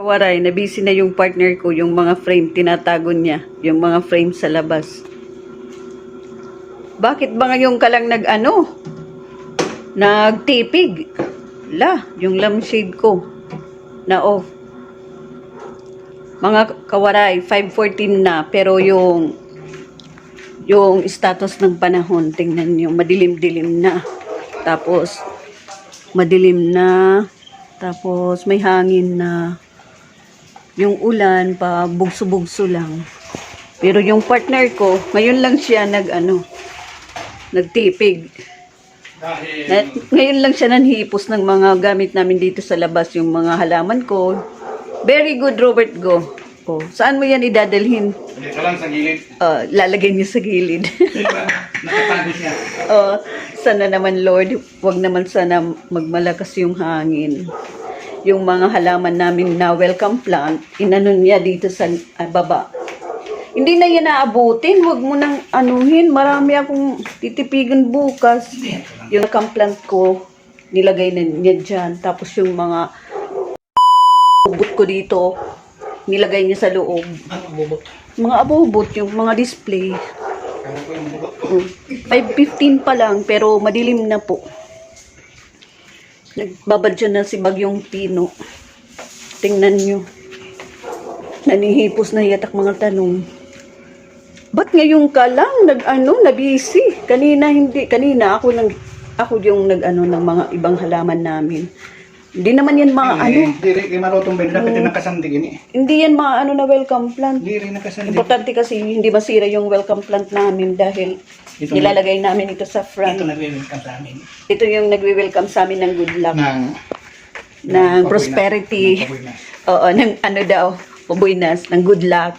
Waray, na busy na yung partner ko, yung mga frame, tinatago niya, yung mga frame sa labas. Bakit ba ngayon ka lang nagtipig? Yung lampshade ko, na off. Mga kawaray, 5:14 na, pero yung status ng panahon, tingnan nyo, madilim-dilim na. Tapos, madilim na, tapos may hangin na. Yung ulan pa bugso-bugso lang. Pero yung partner ko, ngayon lang siya nagtipig. Ngayon lang siya nanhipos ng mga gamit namin dito sa labas, yung mga halaman ko. Very good, Robert, go. Oh, saan mo yan idadalhin? Dito lang sa gilid. Lalagay niyo sa gilid. Nakatago siya. Sana naman, Lord, wag naman sana magmalakas yung hangin. Yung mga halaman namin na welcome plant, inano niya dito sa baba. Hindi na yan naabutin. Huwag mo nang anuhin. Marami akong titipigan bukas. Yung welcome plant ko, nilagay na niya dyan. Tapos yung mga abubot ko dito, nilagay niya sa loob. Ano abubot? Mga abubot, yung mga display. 5:15 pa lang, pero madilim na po. Nagbabadya na si Bagyong Pino. Tingnan nyo. Nanihipos na yatak mga tanong. Ba't ngayon ka lang na-busy? Kanina hindi. Kanina ako yung ng mga ibang halaman namin. Hindi naman yan Hindi rin marutong ba? Dapat yung nakasandig ini. Hindi yan na welcome plant. Hindi rin nakasandig. Importante kasi hindi masira yung welcome plant namin dahil nilalagay namin ito sa front. Ito nagwe-welcome sa amin. Ito yung nagwe-welcome sa amin ng good luck. Ng prosperity. Oo, ng pabuinas, ng good luck.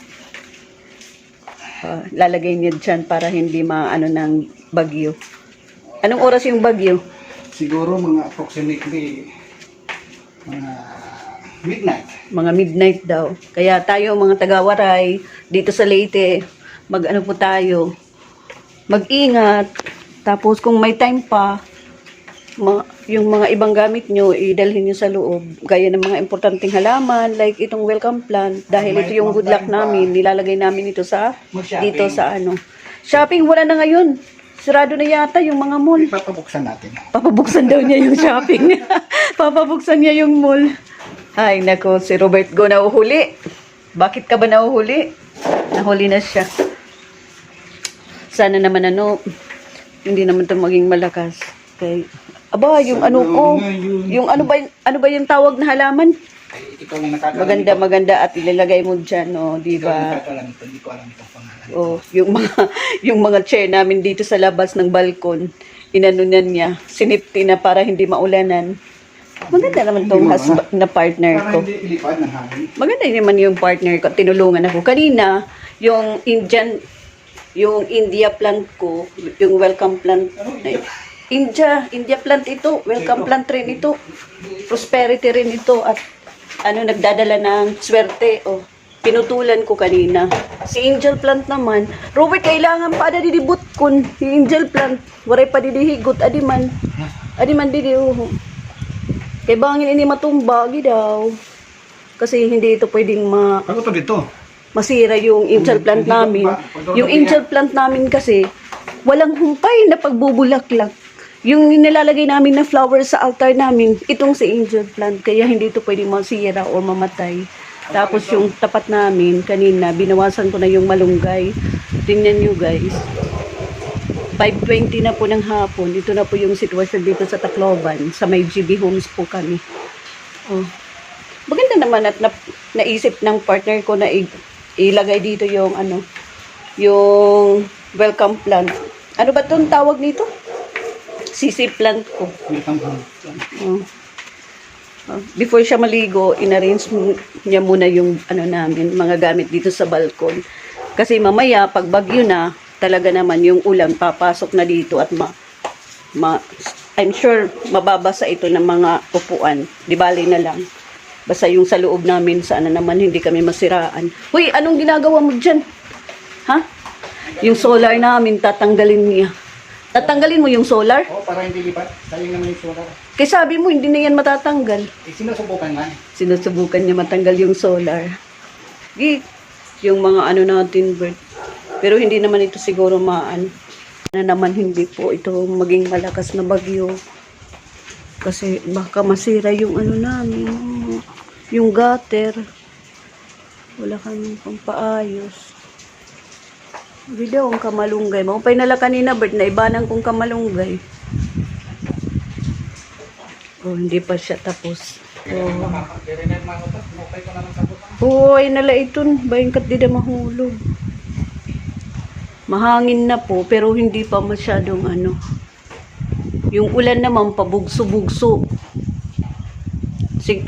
Lalagay niya dyan para hindi ng bagyo. Anong oras yung bagyo? Siguro mga approximately midnight. Mga midnight daw. Kaya tayo mga taga-Waray, dito sa Leyte, po tayo, mag-ingat. Tapos kung may time pa, yung mga ibang gamit nyo, idalhin nyo sa loob. Gaya ng mga importanteng halaman, like itong welcome plant. Dahil ito yung good luck namin, nilalagay namin ito dito sa Shopping, wala na ngayon. Sarado na yata yung mga mall. Papabuksan natin. Papabuksan daw niya yung shopping. Papabuksan niya yung mall. Ay, nako, si Robert Go nahuhuli. Bakit ka ba nahuhuli? Nahuli na siya. Sana naman hindi naman ito maging malakas. Okay. Aba, yung yung ano ba yung tawag na halaman? Ikaw lang nakakaalam. Maganda at ilalagay mo dyan, di ba? Hindi ko alam itong pangalan. Yung mga chair namin dito sa labas ng balkon, inanunan niya, sinipti na para hindi maulanan. Maganda naman tong na partner ko. Para hindi ilipad ng hangin. Maganda naman yung partner ko, tinulungan ako. Kanina, yung India plant ko, yung welcome plant, India plant ito, welcome plant rin ito, prosperity rin ito, at nagdadala ng swerte. Pinutulan ko kanina. Si angel plant naman, Robert, kailangan pa didibot kun. Si angel plant, waray pa didihigot, adiman didiho. Kay bangin ini matumba, daw. Kasi hindi ito pwedeng Ako to dito. masira yung angel plant namin. Yung angel plant namin kasi, walang humpay na pagbubulaklak. Yung nilalagay namin na flower sa altar namin, itong si angel plant. Kaya hindi ito pwedeng masira o mamatay. Tapos yung tapat namin, kanina, binawasan ko na yung malunggay. Tingnan nyo guys. 5:20 na po ng hapon. Ito na po yung sitwasyon dito sa Tacloban. Sa may GB Homes po kami. Maganda naman at naisip ng partner ko na ilagay dito yung yung welcome plant. Ano ba itong tawag nito? CC plant ko. Before siya maligo, inarrange niya muna yung namin, mga gamit dito sa balkon. Kasi mamaya, pag bagyo na, talaga naman yung ulan papasok na dito at I'm sure mababasa ito ng mga upuan. Di bali na lang. Basta yung sa loob namin, sana naman hindi kami masiraan. Hoy, anong ginagawa mo dyan? Ha? Yung solar namin, tatanggalin niya. Tatanggalin mo yung solar? Oo, para hindi lipat. Sayang naman yung solar. Kasi sabi mo, hindi na yan matatanggal. Sinusubukan nga. Sinusubukan niya matanggal yung solar. Yung mga ano natin, Bert. Pero hindi naman ito siguro maano. Na naman hindi po ito maging malakas na bagyo. Kasi baka masira yung ano namin, yung gutter. Wala kami pang paayos. Video ang kamalunggay. Maupay nala kanina, Bert, na ibanan kong kamalunggay. Oh, hindi pa siya tapos. Oh, ay nala iton. Bayangkat di na mahulog. Mahangin na po, pero hindi pa masyadong ano. Yung ulan naman, pabugso-bugso.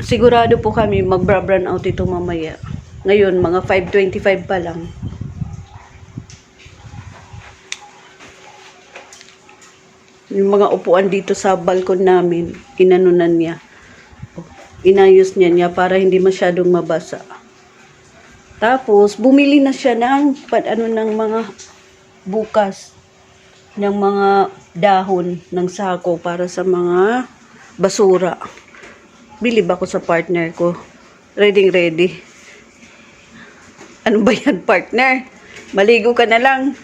Sigurado po kami mag-brown out ito mamaya. Ngayon, mga 5:25 pa lang. Yung mga upuan dito sa balkon namin, inanunan niya. Inayos niya para hindi masyadong mabasa. Tapos, bumili na siya ng ng mga bukas, ng mga dahon ng sako para sa mga basura. Bilib ako sa partner ko. Ready. Ano ba yan, partner? Maligo ka na lang.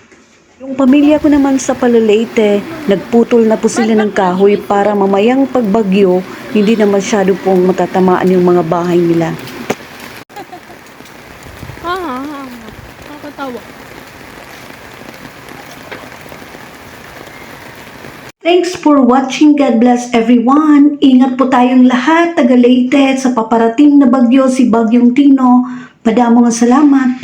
Yung pamilya ko naman sa Palaleyte, nagputol na po sila ng kahoy para mamayang pagbagyo, hindi na masyado pong matatamaan yung mga bahay nila. Nakakatawa. Thanks for watching. God bless everyone. Ingat po tayong lahat, taga Leyte, sa paparating na bagyo, si Bagyong Tino. Madamong salamat.